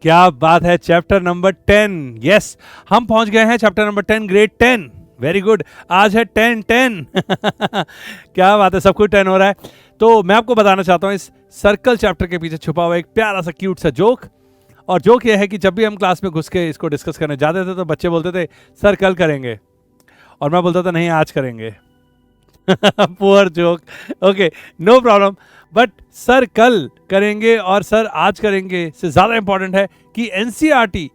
क्या बात है, चैप्टर नंबर 10। यस, हम पहुंच गए हैं chapter number 10, grade 10। Very good, आज है 10-10 क्या बात है, सब कुछ 10 हो रहा है। तो मैं आपको बताना चाहता हूं इस सर्कल चैप्टर के पीछे छुपा हुआ एक प्यारा सा क्यूट सा जोक। और जोक ये है कि जब भी हम क्लास में घुस के इसको डिस्कस करने जाते थे तो बच्चे बोलते थे सर कल करेंगे, और मैं बोलता था नहीं आज करेंगे poor joke. Okay, no problem. But sir कल करेंगे और सर आज करेंगे से ज्यादा इंपॉर्टेंट है कि एनसीईआरटी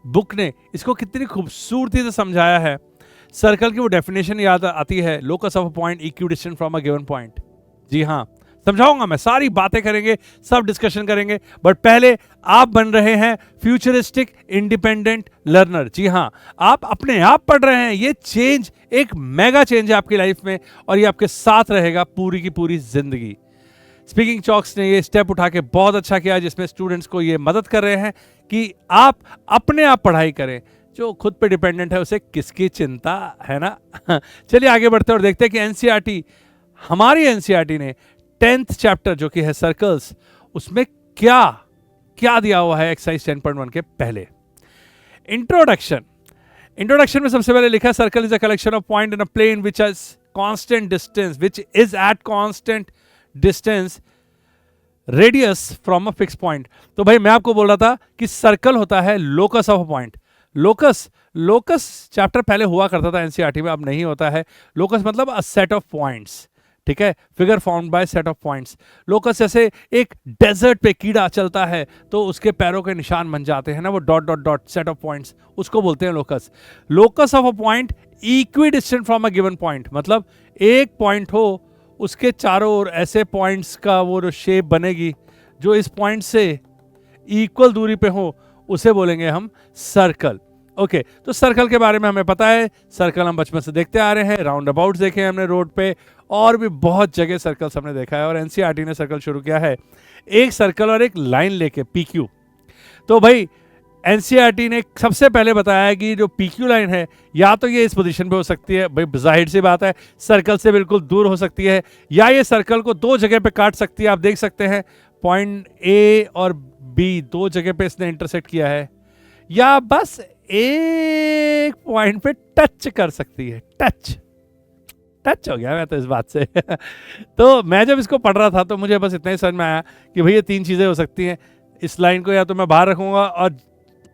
बुक ने इसको कितनी खूबसूरती से समझाया है। सर्कल की वो डेफिनेशन याद आती है, locus of a point equidistant from a given point. जी हाँ, समझाऊंगा मैं, सारी बातें करेंगे, सब डिस्कशन करेंगे। बट पहले आप बन रहे हैं फ्यूचरिस्टिक इंडिपेंडेंट लर्नर। जी हाँ, आप अपने आप पढ़ रहे हैं। ये चेंज एक मेगा चेंज है आपकी लाइफ में, और ये आपके साथ रहेगा पूरी की पूरी जिंदगी। स्पीकिंग चॉक्स ने ये स्टेप उठा के बहुत अच्छा किया, जिसमें स्टूडेंट्स को ये मदद कर रहे हैं कि आप अपने आप पढ़ाई करें। जो खुद पे डिपेंडेंट है उसे किसकी चिंता है ना चलिए आगे बढ़ते हैं और देखते हैं कि एनसीईआरटी, हमारी एनसीईआरटी ने 10th चैप्टर जो कि है सर्कल्स, उसमें क्या क्या दिया हुआ है एक्सरसाइज 10.1 के पहले। इंट्रोडक्शन में सबसे पहले लिखा है circle is a collection of point in a plane which is constant distance, which is at constant distance radius from a fix point. तो भाई मैं आपको बोल रहा था कि सर्कल होता है locus of a point. Locus chapter पहले हुआ करता था एनसीईआरटी में, अब नहीं होता है। लोकस मतलब अ सेट ऑफ पॉइंट्स, ठीक है, figure found by set of points. Locus जैसे एक डेजर्ट पे कीड़ा चलता है तो उसके पैरों के निशान बन जाते हैं ना, वो dot dot dot set of points, उसको बोलते हैं locus. Locus of a point equi distant from a given point, मतलब एक पॉइंट हो, उसके चारों ओर ऐसे पॉइंट्स का वो शेप बनेगी जो इस पॉइंट से इक्वल दूरी पे हो, उसे बोलेंगे हम सर्कल। ओके, तो सर्कल के बारे में हमें पता है। सर्कल हम बचपन से देखते आ रहे हैं, राउंड अबाउट देखे हैं हमने रोड पे, और भी बहुत जगह सर्कल्स हमने देखा है। और एनसीईआरटी ने सर्कल शुरू किया है एक सर्कल और एक लाइन लेके, पीक्यू। तो भाई एनसीईआरटी ने सबसे पहले बताया कि जो पीक्यू लाइन है, या तो ये इस पोजीशन पे हो सकती है, भाई जाहिर सी बात है सर्कल से बिल्कुल दूर हो सकती है, या ये सर्कल को दो जगह पे काट सकती है। आप देख सकते हैं पॉइंट ए और बी दो जगह पे इसने इंटरसेक्ट किया है, या बस एक पॉइंट पे टच कर सकती है। टच हो गया मैं तो इस बात से तो मैं जब इसको पढ़ रहा था तो मुझे बस इतना ही समझ में आया कि भाई ये तीन चीजें हो सकती हैं। इस लाइन को या तो मैं बाहर रखूंगा और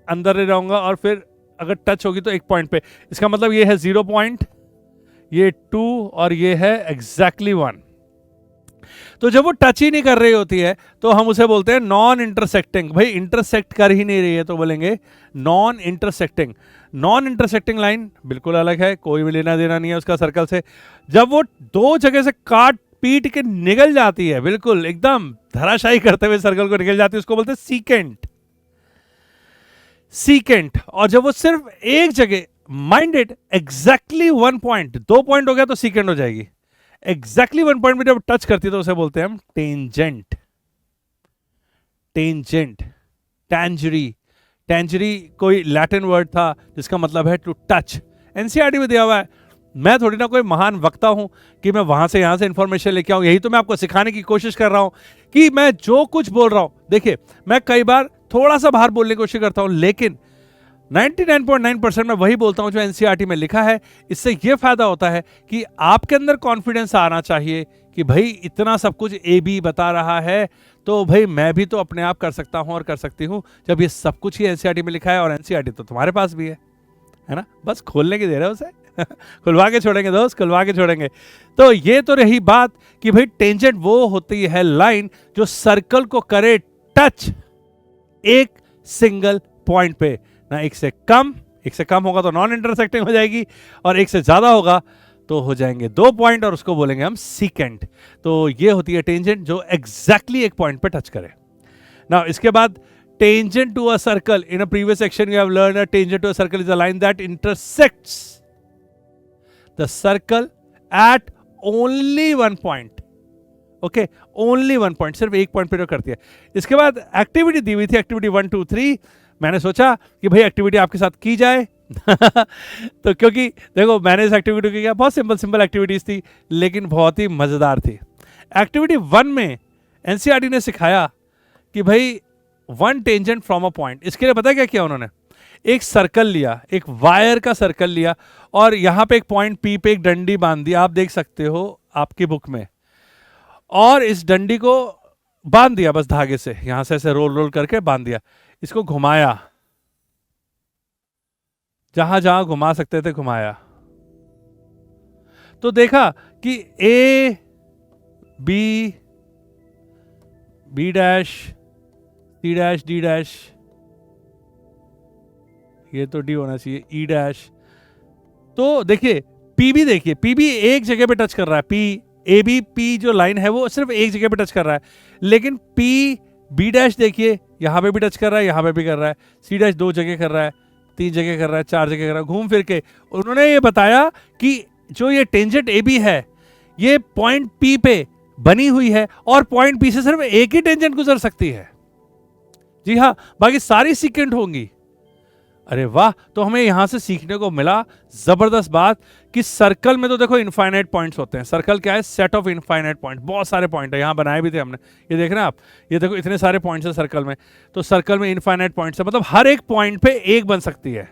अंदर ही रहूंगा, और फिर अगर टच होगी तो एक पॉइंट पे, इसका मतलब ये है 0 पॉइंट, ये 2, और ये है एग्जैक्टली 1। तो जब वो टच ही नहीं कर रही होती है तो हम उसे बोलते हैं नॉन इंटरसेक्टिंग। भाई इंटरसेक्ट कर ही नहीं रही है तो बोलेंगे non intersecting. Non intersecting line बिल्कुल अलग है, कोई भी लेना देना नहीं है उसका सर्कल से। जब वो दो जगह से काट पीट के निकल जाती है, बिल्कुल एकदम धराशायी करते हुए सर्कल को निकल जाती है, उसको बोलते हैं सीकेंट। और जब वो सिर्फ एक जगह, माइंडेड एग्जैक्टली 1 पॉइंट, 2 पॉइंट हो गया तो सीकेंट हो जाएगी। एग्जैक्टली 1 पॉइंट में जब टच करती है तो उसे बोलते हैं हम टेंजरी कोई लैटिन वर्ड था जिसका मतलब है टू टच। एनसीईआरटी में दिया हुआ है। मैं थोड़ी ना कोई महान वक्ता हूं कि मैं वहां से यहां से इंफॉर्मेशन लेके आऊं। यही तो मैं आपको सिखाने की कोशिश कर रहा हूं कि मैं जो कुछ बोल रहा हूं, देखिए मैं कई बार थोड़ा सा बाहर बोलने की कोशिश करता हूं, लेकिन 99.9% मैं वही बोलता हूं जो एनसीईआरटी में लिखा है। इससे यह फायदा होता है कि आपके अंदर कॉन्फिडेंस आना चाहिए कि भाई इतना सब कुछ ए बी बता रहा है तो भाई मैं भी तो अपने आप कर सकता हूं और कर सकती हूं, जब ये सब कुछ ही एनसीईआरटी में लिखा है। और एनसीईआरटी तो तुम्हारे पास भी है ना, बस खोलने की देर है उसे खुलवा के छोड़ेंगे दोस्त, खुलवा के छोड़ेंगे। तो ये तो रही बात कि भाई टेंजेंट वो होती है लाइन जो सर्कल को करे टच एक सिंगल पॉइंट पे, ना एक से कम होगा तो नॉन इंटरसेक्टिंग हो जाएगी, और एक से ज्यादा होगा तो हो जाएंगे 2 पॉइंट, और उसको बोलेंगे हम सीकेंट। तो ये होती है टेंजेंट जो एग्जैक्टली एक पॉइंट पे टच करे। ना इसके बाद tangent to a circle, in a previous section you have learned that tangent to a circle is a line that intersects the circle at only 1 point. Okay, only 1 point, सिर्फ एक point पे करती है। इसके बाद एक्टिविटी दी हुई थी, activity 1 2 3। मैंने सोचा कि भाई एक्टिविटी आपके साथ की जाए तो क्योंकि देखो मैंने इस एक्टिविटी को किया, बहुत सिंपल एक्टिविटीज थी लेकिन बहुत ही मजेदार थी। एक्टिविटी 1 में एनसीईआरटी ने सिखाया कि भाई one tangent from a point. इसके लिए पता है क्या किया उन्होंने, एक सर्कल लिया, एक वायर का सर्कल लिया, और यहां पे एक पॉइंट पी पे एक डंडी बांध दी, आप देख सकते हो आपकी बुक में, और इस डंडी को बांध दिया बस धागे से, यहां से ऐसे रोल रोल करके बांध दिया, इसको घुमाया, जहां जहां घुमा सकते थे घुमाया, तो देखा कि A B, B dash, C dash, D dash, ये तो डी होना चाहिए, ई डैश, तो देखिए पी भी, देखिए पी भी एक जगह पे टच कर रहा है, पी ए बी पी जो लाइन है वो सिर्फ एक जगह पे टच कर रहा है, लेकिन पी बी डैश देखिए यहां पे भी टच कर रहा है, यहां पे भी कर रहा है, सी डैश दो जगह कर रहा है, तीन जगह कर रहा है, चार जगह कर रहा है, घूम फिर के उन्होंने ये बताया कि जो ये टेंजेंट ए बी है ये पॉइंट पी पे बनी हुई है, और पॉइंट पी से सिर्फ एक ही टेंजेंट गुजर सकती है। जी हाँ, बाकी सारी सीकेंट होंगी। अरे वाह, तो हमें यहां से सीखने को मिला जबरदस्त बात कि सर्कल में तो देखो इनफाइनाइट पॉइंट्स होते हैं। सर्कल क्या है, सेट ऑफ इनफाइनाइट पॉइंट, बहुत सारे पॉइंट है, यहां बनाए भी थे हमने, ये देख रहे हैं आप, ये देखो इतने सारे पॉइंट्स है सर्कल में, तो सर्कल में इनफाइनाइट पॉइंट्स है, मतलब हर एक पॉइंट पे एक बन सकती है।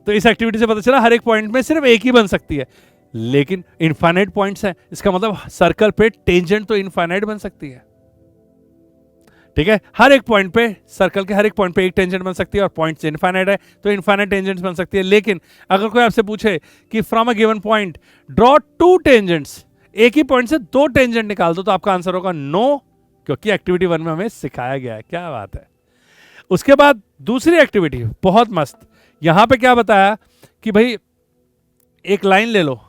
तो इस एक्टिविटी से पता चला हर एक पॉइंट में सिर्फ एक ही बन सकती है, लेकिन इनफाइनाइट पॉइंट्स हैं, इसका मतलब सर्कल पे टेंजेंट तो इनफाइनाइट बन सकती है। ठीक है, हर एक पॉइंट पे, सर्कल के हर एक पॉइंट पे एक टेंजेंट बन सकती है, और पॉइंट इनफाइनाइट है तो इनफाइनाइट टेंजेंट्स बन सकती है। लेकिन अगर कोई आपसे पूछे कि from a given point draw two tangents, एक ही पॉइंट से दो टेंजेंट निकाल दो, तो आपका आंसर होगा नो, क्योंकि एक्टिविटी 1 में हमें सिखाया गया है। क्या बात है। उसके बाद दूसरी एक्टिविटी बहुत मस्त, यहां पे क्या बताया कि भाई एक लाइन ले लो,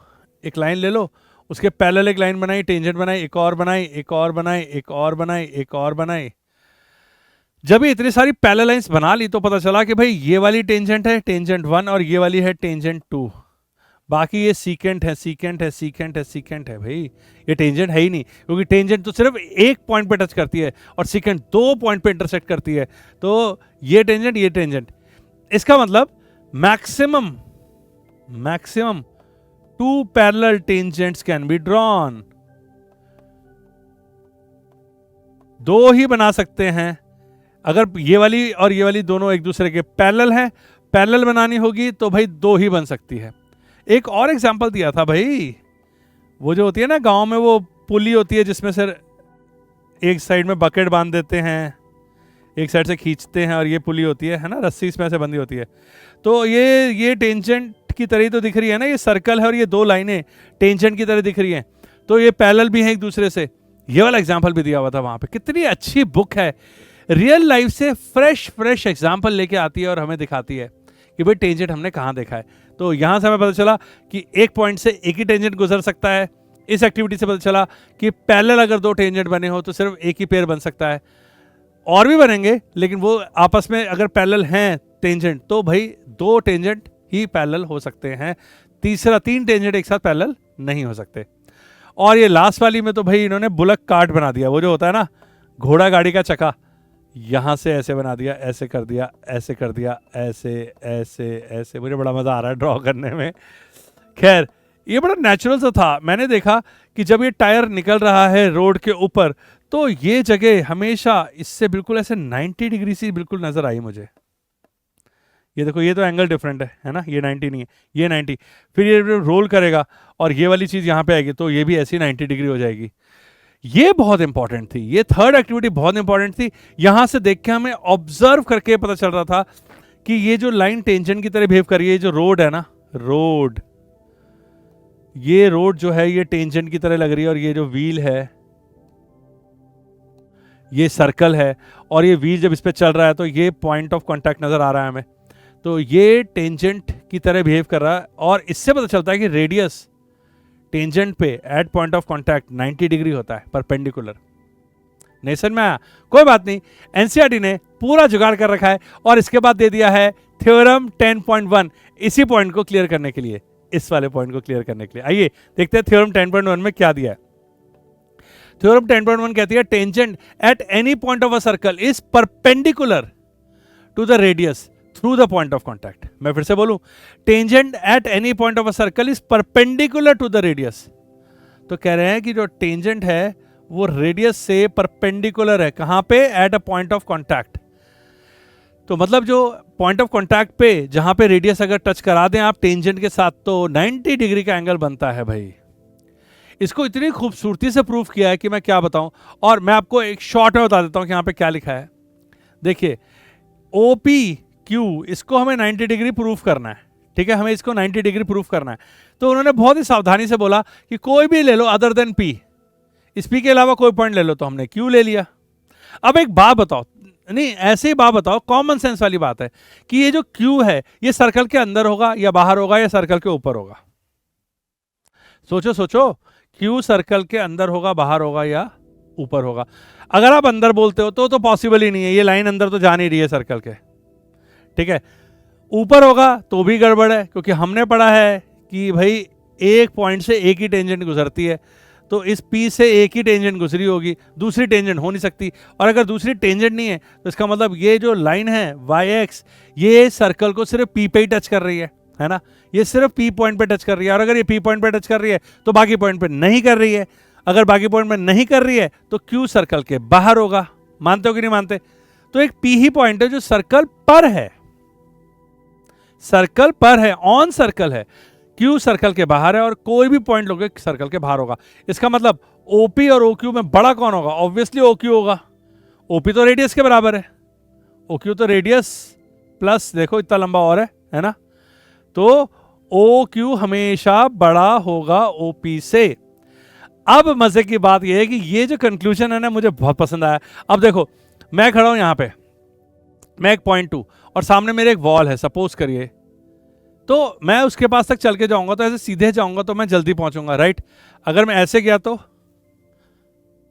एक लाइन ले लो, उसके पैरेलल एक लाइन बनाई, टेंजेंट बनाई, एक और बनाई, एक और बनाई, एक और बनाई, एक और बनाई। जब ये इतनी सारी पैरेलल लाइंस बना ली तो पता चला कि भाई ये वाली टेंजेंट है टेंजेंट 1, और ये वाली है टेंजेंट 2, बाकी ये सीकेंट है, सीकेंट है, सीकेंट है, सीकेंट है। भाई ये टेंजेंट है ही नहीं, क्योंकि टेंजेंट तो सिर्फ एक पॉइंट पे टच करती है और सीकेंट दो पॉइंट पे इंटरसेक्ट करती है, तो ये टेंजेंट, ये टेंजेंट, इसका मतलब maximum maximum 2 parallel tangents can be drawn, 2 ही बना सकते हैं। अगर ये वाली और ये वाली दोनों एक दूसरे के पैरेलल हैं, पैरेलल बनानी होगी तो भाई 2 ही बन सकती है। एक और एग्जांपल दिया था भाई, वो जो होती है ना गांव में, वो पुली होती है जिसमें से एक साइड में बकेट बांध देते हैं, एक साइड से खींचते हैं, और ये पुली होती है ना, रस्सी इसमें से बंधी होती है। तो ये टेंजेंट की तरह तो दिख रही है ना, ये सर्कल है और ये 2 लाइनें टेंजेंट की तरह दिख रही हैं, तो ये पैरेलल भी हैं एक दूसरे से। ये वाला एग्जाम्पल भी दिया हुआ था वहां पे। कितनी अच्छी बुक है, रियल लाइफ से फ्रेश एग्जाम्पल लेके आती है और हमें दिखाती है कि भाई टेंजेंट हमने कहाँ देखा है। तो यहां से हमें पता चला कि एक पॉइंट से एक ही टेंजेंट गुजर सकता है। इस एक्टिविटी से पता चला कि पैरेलल अगर 2 टेंजेंट बने हो तो सिर्फ एक ही पेयर बन सकता है, और भी बनेंगे लेकिन वो आपस में अगर पैरेलल हैं टेंजेंट तो भाई 2 टेंजेंट ही पैरेलल हो सकते हैं, 3 टेंजेंट एक साथ पैरेलल नहीं हो सकते। और ये लास्ट वाली में तो भाई इन्होंने बुलक कार्ट बना दिया, वो जो होता है ना घोड़ा गाड़ी का चक्का, यहां से ऐसे बना दिया, ऐसे कर दिया, ऐसे कर दिया, ऐसे ऐसे ऐसे। मुझे बड़ा मजा आ रहा है ड्रॉ करने में। खैर ये बड़ा नेचुरल सा था। मैंने देखा कि जब ये टायर निकल रहा है रोड के ऊपर तो ये जगह हमेशा इससे बिल्कुल ऐसे 90 डिग्री सी बिल्कुल नजर आई मुझे। ये देखो, ये तो एंगल डिफरेंट है ना, ये 90 नहीं है, ये 90, फिर ये रोल करेगा और ये वाली चीज यहाँ पे आएगी तो ये भी ऐसी 90 डिग्री हो जाएगी। ये बहुत इंपॉर्टेंट थी, ये थर्ड एक्टिविटी बहुत इंपॉर्टेंट थी। यहां से देख के हमें ऑब्जर्व करके पता चल रहा था कि ये जो लाइन टेंजेंट की तरह बिहेव कर रही है, जो रोड है ना, रोड, ये रोड जो है ये टेंजेंट की तरह लग रही है, और ये जो व्हील है ये सर्कल है, और ये व्हील जब इस पे चल रहा है तो ये पॉइंट ऑफ कांटेक्ट नजर आ रहा है हमें, तो ये टेंजेंट की तरह बिहेव कर रहा है। और इससे पता चलता है कि रेडियस टेंजेंट पे at point of contact 90 degree होता है, परपेंडिकुलर। नहीं समझ में आया? कोई बात नहीं, एनसीईआरटी ने पूरा जुगाड़ कर रखा है और इसके बाद दे दिया है थ्योरम 10.1 इसी पॉइंट को क्लियर करने के लिए, इस वाले पॉइंट को क्लियर करने के लिए। आइए देखते हैं थ्योरम 10.1 में क्या दिया है। थ्योरम 10.1 कहती है tangent at any point of a circle is perpendicular to the radius through the point of contact. मैं फिर से बोलूं, tangent at any point of a circle is perpendicular to the radius. तो कह रहे हैं कि जो टेंजेंट है वो रेडियस से परपेंडिकुलर है। कहाँ पे? At a point of contact. तो मतलब जो पॉइंट ऑफ कॉन्टैक्ट पे जहां पे रेडियस अगर टच करा दें आप टेंजेंट के साथ तो 90 डिग्री का एंगल बनता है भाई। इसको इतनी खूबसूरती से प्रूफ किया है कि मैं क्या बताऊं। और मैं आपको एक शॉर्ट में बता देता हूं कि यहां पे क्या लिखा है। देखिए ओपी क्यू, इसको हमें 90 डिग्री प्रूफ करना है, ठीक है, हमें इसको 90 डिग्री प्रूफ करना है। तो उन्होंने बहुत ही सावधानी से बोला कि कोई भी ले लो अदर देन पी, इस पी के अलावा कोई पॉइंट ले लो, तो हमने क्यू ले लिया। अब एक बात बताओ, नहीं ऐसे ही बात बताओ, कॉमन सेंस वाली बात है कि ये जो क्यू है ये सर्कल के अंदर होगा या बाहर होगा या सर्कल के ऊपर होगा? सोचो सोचो, क्यू सर्कल के अंदर होगा, बाहर होगा या ऊपर होगा? अगर आप अंदर बोलते हो तो पॉसिबल ही नहीं है, ये लाइन अंदर तो जा नहीं रही है सर्कल के, ठीक है। ऊपर होगा तो भी गड़बड़ है, क्योंकि हमने पढ़ा है कि भाई एक पॉइंट से एक ही टेंजेंट गुजरती है, तो इस पी से एक ही टेंजेंट गुजरी होगी, दूसरी टेंजेंट हो नहीं सकती। और अगर दूसरी टेंजेंट नहीं है तो इसका मतलब ये जो लाइन है वाई एक्स, ये सर्कल को सिर्फ पी पे ही टच कर रही है ना, ये सिर्फ पी पॉइंट पे टच कर रही है। और अगर ये पी पॉइंट पे टच कर रही है तो बाकी पॉइंट पे नहीं कर रही है। अगर बाकी पॉइंट में नहीं कर रही है तो क्यू सर्कल के बाहर होगा। मानते हो कि नहीं मानते? तो एक पी ही पॉइंट है जो सर्कल पर है, सर्कल पर है, ऑन सर्कल है। क्यू सर्कल के बाहर है और कोई भी पॉइंट लोगे सर्कल के बाहर होगा। इसका मतलब ओपी और ओक्यू में बड़ा कौन होगा? ऑब्वियसली ओक्यू होगा। ओपी तो रेडियस के बराबर है, ओक्यू तो रेडियस प्लस देखो इतना लंबा और है ना, तो ओ क्यू हमेशा बड़ा होगा ओपी से। अब मजे की बात यह है कि ये जो कंक्लूजन है ना मुझे बहुत पसंद आया। अब देखो मैं खड़ा हूं यहां पे, मैं एक पॉइंट 2 और सामने मेरे एक वॉल है सपोज करिए, तो मैं उसके पास तक चल के जाऊंगा तो ऐसे सीधे जाऊंगा तो मैं जल्दी पहुंचूंगा, राइट। अगर मैं ऐसे गया तो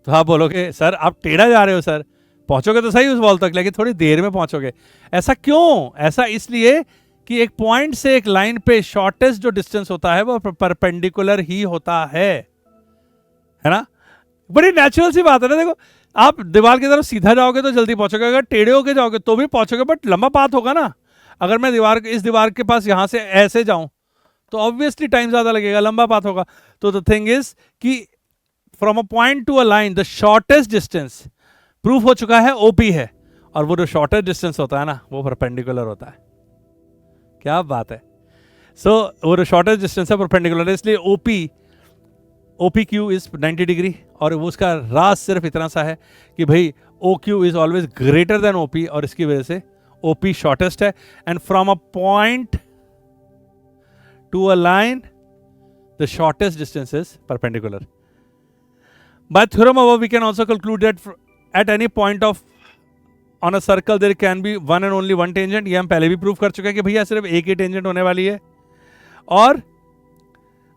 आप बोलोगे सर आप टेढ़ा जा रहे हो, सर पहुंचोगे तो सही उस वॉल तक लेकिन थोड़ी देर में पहुंचोगे। ऐसा क्यों? ऐसा इसलिए कि एक पॉइंट से एक लाइन पे शॉर्टेस्ट जो डिस्टेंस होता है वो परपेंडिकुलर ही होता है ना। बड़ी नेचुरल सी बात है ना। देखो आप दीवार की तरफ सीधा जाओगे तो जल्दी पहुंचोगे, अगर टेढ़े होके जाओगे तो भी पहुंचोगे, बट लंबा पाथ होगा ना। अगर मैं इस दीवार के पास यहां से ऐसे जाऊं तो ऑब्वियसली टाइम ज्यादा लगेगा, लंबा पाथ होगा। तो द थिंग इज कि from a point to a line the shortest distance proof हो चुका है ओपी है, और वो जो शॉर्टेस्ट डिस्टेंस होता है ना वो परपेंडिकुलर होता है। क्या बात है। सो वो जो शॉर्टेस्ट डिस्टेंस है परपेंडिकुलर है, इसलिए ओपी क्यू इज 90 डिग्री। और वो उसका राज सिर्फ इतना सा है कि भाई O Q is always greater than OP, और इसकी वजह से ओपी शॉर्टेस्ट है। And from a point to a line the shortest distance is perpendicular. By theorem above we can also conclude that at any point of on a circle there can be one and only one tangent। ये हम पहले भी prove कर चुके हैं कि भैया सिर्फ एक ही टेंजेंट होने वाली है। और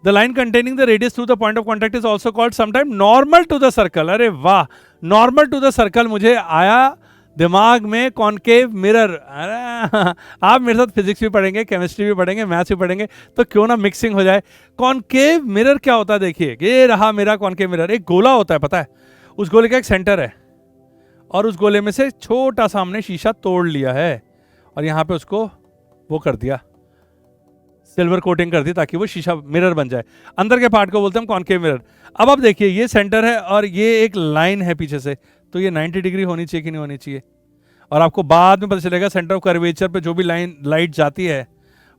the line containing the radius through the point of contact is also called sometime normal to the circle। अरे वाह, normal to the circle मुझे आया दिमाग में कॉनकेव मिरर। अरे आप मेरे साथ फिजिक्स भी पढ़ेंगे, केमिस्ट्री भी पढ़ेंगे, मैथ्स भी पढ़ेंगे, तो क्यों ना मिक्सिंग हो जाए। कॉनकेव मिरर क्या होता है? देखिए ये रहा मेरा कॉनकेव मिरर। एक गोला होता है पता है, उस गोले का एक सेंटर है और उस गोले में से छोटा सा हमने शीशा तोड़ लिया है और यहाँ पे उसको वो कर दिया, सिल्वर कोटिंग कर दी ताकि वो शीशा मिरर बन जाए। अंदर के पार्ट को बोलते हैं हम कॉनकेव मिरर। अब आप देखिए ये सेंटर है और ये एक लाइन है पीछे से, तो ये 90 डिग्री होनी चाहिए कि नहीं होनी चाहिए? और आपको बाद में पता चलेगा सेंटर ऑफ कर्वेचर पे जो भी लाइट जाती है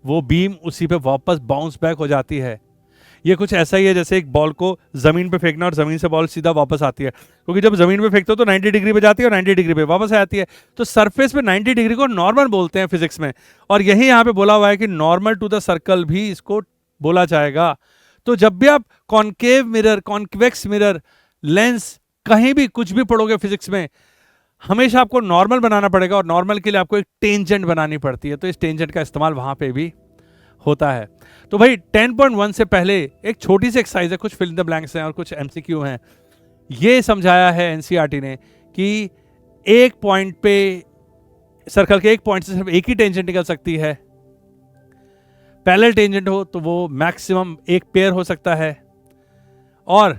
वो बीम उसी पे वापस बाउंस बैक हो जाती है। ये कुछ ऐसा ही है जैसे एक बॉल को जमीन पे फेंकना और जमीन से बॉल सीधा वापस आती है, क्योंकि जब जमीन पे फेंकते हो तो 90 डिग्री पे जाती है और 90 डिग्री पे वापस आती है। तो सरफेस पे 90 डिग्री को नॉर्मल बोलते हैं फिजिक्स में, और यही यहाँ पे बोला हुआ है कि नॉर्मल टू द सर्कल भी इसको बोला जाएगा। तो जब भी आप concave mirror, convex mirror, lens, कहीं भी कुछ भी पढ़ोगे फिजिक्स में, हमेशा आपको नॉर्मल बनाना पड़ेगा और नॉर्मल के लिए आपको एक टेंजेंट बनानी पड़ती है। तो इस टेंजेंट का इस्तेमाल वहां पे भी होता है। तो भाई 10.1 से पहले एक छोटी सी एक्सरसाइज है, कुछ फिल इन द ब्लैंक्स हैं और कुछ एमसीक्यू हैं। ये समझाया है एनसीईआरटी ने कि एक पॉइंट पे सर्कल के एक पॉइंट से सिर्फ एक ही टेंजेंट निकल सकती है। पैरेलल टेंजेंट हो तो वो मैक्सिमम एक पेयर हो सकता है, और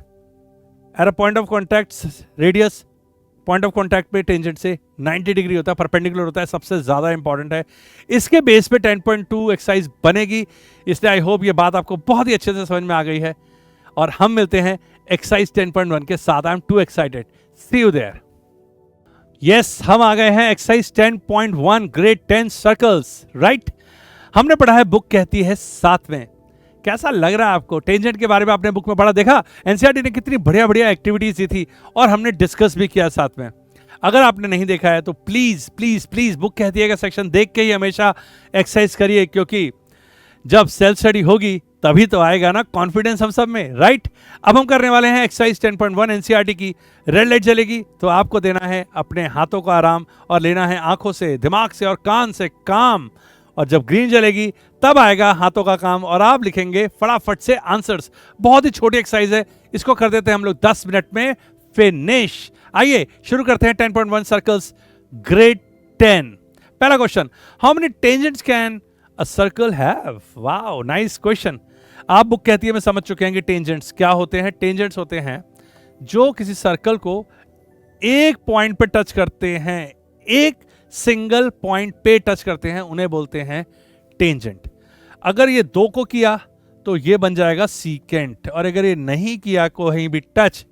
at a point of contact radius point of contact पे टेंजेंट से 90 डिग्री होता है, परपेंडिकुलर होता है, सबसे ज्यादा इंपॉर्टेंट है। इसके बेस पे 10.2 एक्सरसाइज बनेगी, इसलिए आई होप ये बात आपको बहुत ही अच्छे से समझ में आ गई है। और हम मिलते हैं एक्सरसाइज 10.1 के साथ। I am too excited, see you there. Yes, हम आ गए हैं एक्सरसाइज 10.1 ग्रेड 10 सर्कल्स, राइट। हमने पढ़ा है बुक कहती है 7 में। कैसा लग रहा है आपको? टेंजेंट के बारे में आपने बुक में पढ़ा, देखा एनसीईआरटी ने कितनी बढ़िया बढ़िया एक्टिविटीज दी थी और हमने डिस्कस भी किया साथ में। अगर आपने नहीं देखा है तो प्लीज प्लीज प्लीज बुक कहती है का सेक्शन देख के ही हमेशा एक्सरसाइज करिए, क्योंकि जब सेल्फ स्टडी होगी तभी तो आएगा ना कॉन्फिडेंस हम सब में, राइट। अब हम करने वाले हैं एक्सरसाइज 10.1 एनसीईआरटी की। रेड लाइट जलेगी तो आपको देना है अपने हाथों को आराम और लेना है आंखों से, दिमाग से और कान से काम। और जब ग्रीन जलेगी तब आएगा हाथों का काम और आप लिखेंगे फटाफट से आंसर्स। बहुत ही छोटी एक्सरसाइज है, इसको कर देते हैं हम लोग 10 मिनट में फिनिश। आइए शुरू करते हैं 10.1 सर्कल्स ग्रेड 10। पहला question, how many tangents can a circle have? Wow, nice question. आप बुक कहती है मैं समझ चुके हैं कि टेंजेंट्स क्या होते हैं। टेंजेंट्स होते हैं जो किसी सर्कल को एक पॉइंट पे टच करते हैं, एक सिंगल पॉइंट पे टच करते हैं, उन्हें बोलते हैं टेंजेंट। अगर ये दो को किया तो ये बन जाएगा सीकेंट, और अगर ये नहीं किया कहीं भी टच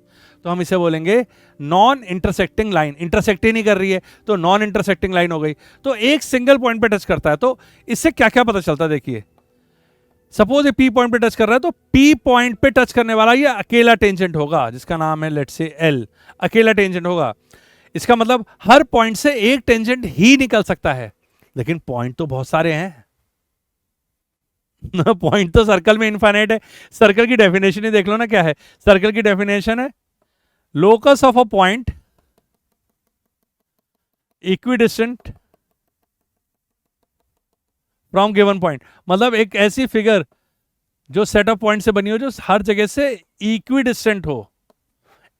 तो हम इसे बोलेंगे नॉन इंटरसेक्टिंग लाइन। इंटरसेक्ट ही नहीं कर रही है तो नॉन इंटरसेक्टिंग लाइन हो गई। तो एक सिंगल पॉइंट पे टच करता है, तो इससे क्या क्या पता चलता है? देखिए, सपोज ये पी पॉइंट पे टच कर रहा है तो पी पॉइंट पे टच करने वाला ये अकेला टेंजेंट होगा, जिसका नाम है लेट्स से एल। अकेला टेंजेंट होगा, इसका मतलब हर पॉइंट से एक टेंजेंट ही निकल सकता है, लेकिन पॉइंट तो बहुत सारे हैं। पॉइंट तो सर्कल में इनफाइनाइट है। सर्कल की डेफिनेशन ही देख लो ना, क्या है सर्कल की डेफिनेशन? है locus of a point equidistant from given point. मतलब एक ऐसी फिगर जो सेट ऑफ पॉइंट से बनी हो जो हर जगह से इक्विडिस्टेंट हो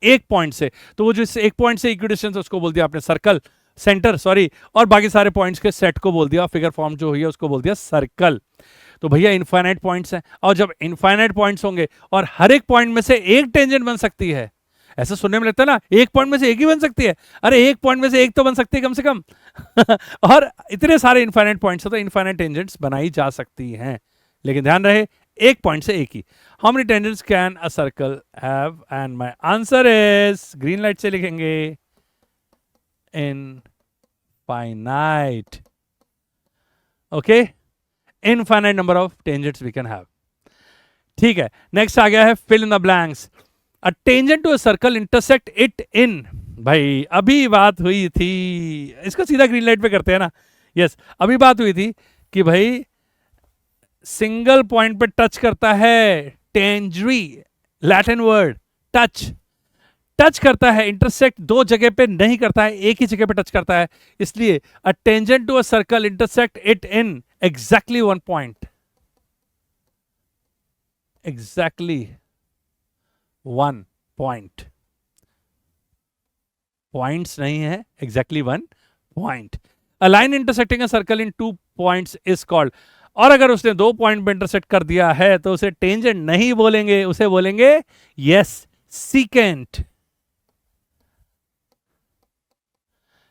एक पॉइंट से। तो वो जो एक पॉइंट से इक्विडिस्टेंस उसको बोल दिया आपने सर्कल, सेंटर सॉरी, और बाकी सारे पॉइंट्स के सेट को बोल दिया, फिगर फॉर्म जो हुई है उसको बोल दिया सर्कल। तो भैया इनफाइनाइट पॉइंट्स हैं, और जब इनफाइनाइट पॉइंट्स होंगे और हर एक पॉइंट में से एक टेंजेंट बन सकती है, ऐसा सुनने में लगता है ना, एक पॉइंट में से एक ही बन सकती है। अरे एक पॉइंट में से एक तो बन सकती है कम से कम। और इतने सारे इनफाइनाइट पॉइंट्स हैं तो इनफाइनाइट टेंजेंट्स बनाई जा सकती हैं, लेकिन ध्यान रहे एक पॉइंट से एक ही। How many tangents can a circle have? And my answer is, green light से लिखेंगे, infinite. Okay, infinite number of tangents we can have. ठीक है, नेक्स्ट आ गया है fill in the blanks. A tangent to a circle intersect it in. भाई अभी बात हुई थी, इसको सीधा ग्रीन लाइट पे करते हैं ना। यस, अभी बात हुई थी कि भाई सिंगल पॉइंट पे टच करता है, टेंजरी लैटिन वर्ड, टच टच करता है, इंटरसेक्ट दो जगह पे नहीं करता है, एक ही जगह पे टच करता है। इसलिए a tangent to a circle intersect it in exactly one point. Exactly one point, points नहीं है, exactly one point. A line intersecting a circle in two points is called. और अगर उसने दो पॉइंट पे इंटरसेक्ट कर दिया है तो उसे टेंजेंट नहीं बोलेंगे, उसे बोलेंगे yes secant.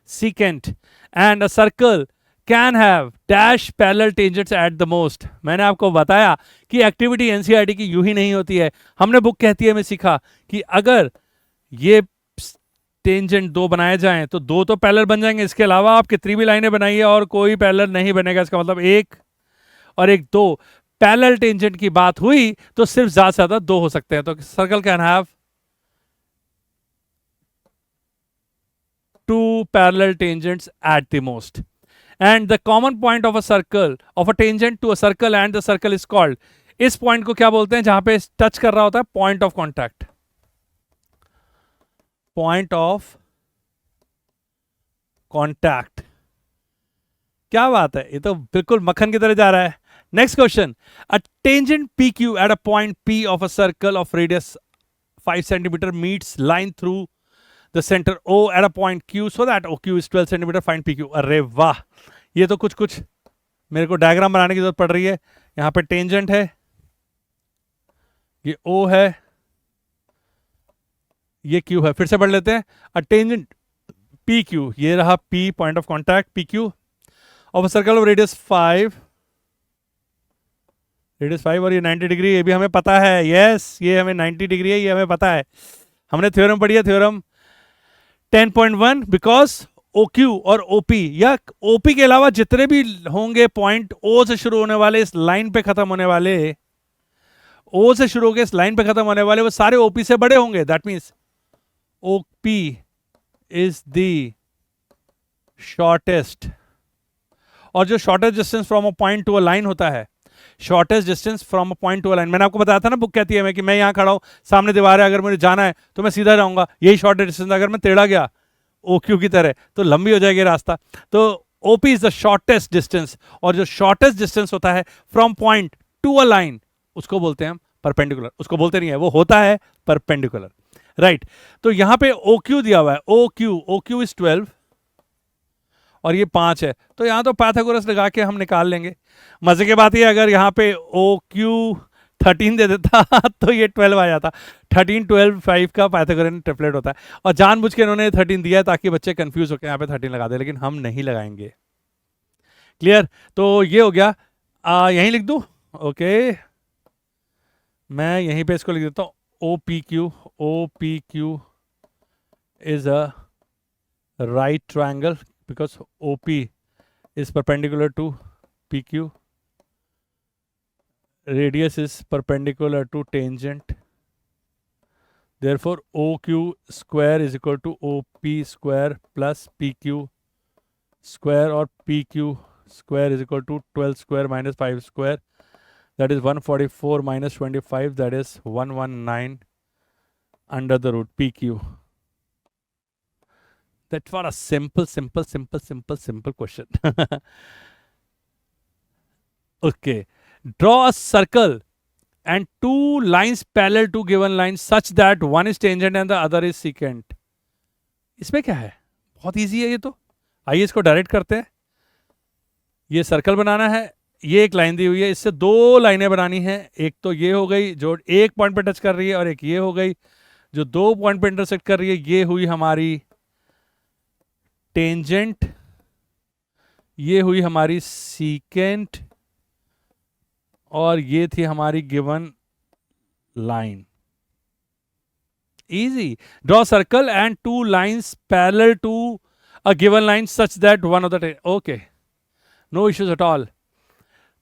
Secant. And a circle can have dash parallel tangents at the most. मैंने आपको बताया कि एक्टिविटी एनसीईआरटी की यूं ही नहीं होती है। हमने बुक कहती है में सीखा कि अगर ये टेंजेंट दो बनाए जाएं तो दो तो पैरेलल बन जाएंगे, इसके अलावा आप कितनी भी लाइनें बनाइए और कोई पैरेलल नहीं बनेगा। इसका मतलब एक और एक दो पैरेलल टेंजेंट की बात हुई तो सिर्फ ज्यादा से ज्यादा दो हो सकते हैं। तो circle can have two parallel tangents at the most, and the common point of a circle of a tangent to a circle and the circle is called, इस पॉइंट को क्या बोलते हैं जहां पे टच कर रहा होता है? Point of contact. Point of contact. क्या बात है, ये तो बिल्कुल मक्खन की तरह जा रहा है। Next question, a tangent P Q at a point P of a circle of radius 5 centimetre meets line through the center O at a point Q so that OQ is 12 centimeter, find PQ। अरे वाह, ये तो कुछ कुछ मेरे को diagram बनाने की जरूरत पड़ रही है। यहां पे टेंजेंट है, ये O है, ये Q है। फिर से पढ़ लेते हैं, अ टेंजेंट PQ, ये रहा P point of contact PQ of a circle of radius 5 radius 5 और ये 90 डिग्री, ये भी हमें पता है। यस, ये हमें 90 डिग्री है, ये हमें पता है, हमने थ्योरम पढ़ी है, थ्योरम 10.1, बिकॉज OQ और OP या OP के अलावा जितने भी होंगे पॉइंट O से शुरू होने वाले, इस लाइन पे खत्म होने वाले, O से शुरू होकर इस लाइन पे खत्म होने वाले, वो सारे OP से बड़े होंगे। That means OP is the shortest. और जो shortest distance from a point to a line होता है, shortest distance from a point to a line, मैंने आपको बताया था ना, बुक कहती है मैं कि मैं यहाँ खड़ा हूँ, सामने दीवार है, अगर मुझे जाना है तो मैं सीधा जाऊंगा, यही शॉर्टेस्ट डिस्टेंस। अगर मैं टेढ़ा गया OQ की तरह तो लंबी हो जाएगी रास्ता। तो OP is the shortest distance, और जो शॉर्टेस्ट डिस्टेंस होता है from point to a line, उसको बोलते हैं हम परपेंडिकुलर। उसको बोलते नहीं है, वो होता है परपेंडिकुलर, राइट। तो यहां पे OQ दिया हुआ है, OQ इज 12 और ये 5 है, तो यहां तो पाइथागोरस लगा के हम निकाल लेंगे। मजे की बात ये, अगर यहाँ पे OQ 13 दे देता तो ये 12 आ जाता। 13, 12, 5 का पाइथागोरन ट्रिपलेट होता है, और जानबूझ के इन्होंने 13 दिया है ताकि बच्चे कंफ्यूज होकर यहाँ पे 13 लगा दे, लेकिन हम नहीं लगाएंगे। क्लियर? तो ये हो गया। यहीं लिख दूं? ओके, मैं यहीं पे इसको लिख देता हूँ, OPQ is a right triangle because OP is perpendicular to PQ, radius is perpendicular to tangent, therefore OQ square is equal to OP square plus PQ square, or PQ square is equal to 12 square minus 5 square, that is 144 minus 25, that is 119 under the root PQ. That was a simple question. Okay, draw a circle and two lines parallel to given line such that one is tangent and the other is secant. इसमें क्या है, बहुत easy है ये तो। आइए इसको direct करते हैं। ये सर्कल बनाना है, ये एक लाइन दी हुई है, इससे दो लाइनें बनानी है। एक तो ये हो गई जो एक पॉइंट पे टच कर रही है, और एक ये हो गई जो दो पॉइंट पे इंटरसेक्ट कर रही है। ये हुई हमारी टेंजेंट, ये हुई हमारी सीकेंट, और ये थी हमारी given line. Easy. Draw circle and two lines parallel to a given line such that one of the, okay, no issues at all.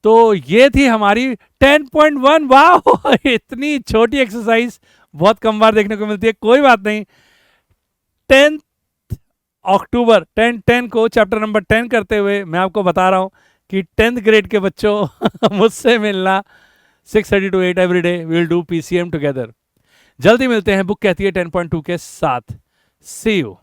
तो ये थी हमारी 10.1। वाह, इतनी छोटी एक्सरसाइज बहुत कम बार देखने को मिलती है, कोई बात नहीं। 10 अक्टूबर 10 को चैप्टर नंबर 10 करते हुए मैं आपको बता रहा हूं कि 10th ग्रेड के बच्चों मुझसे मिलना 6:30 to 8 every day, we will do PCM together. जल्दी मिलते हैं बुक कहती है 10.2 के साथ। See you.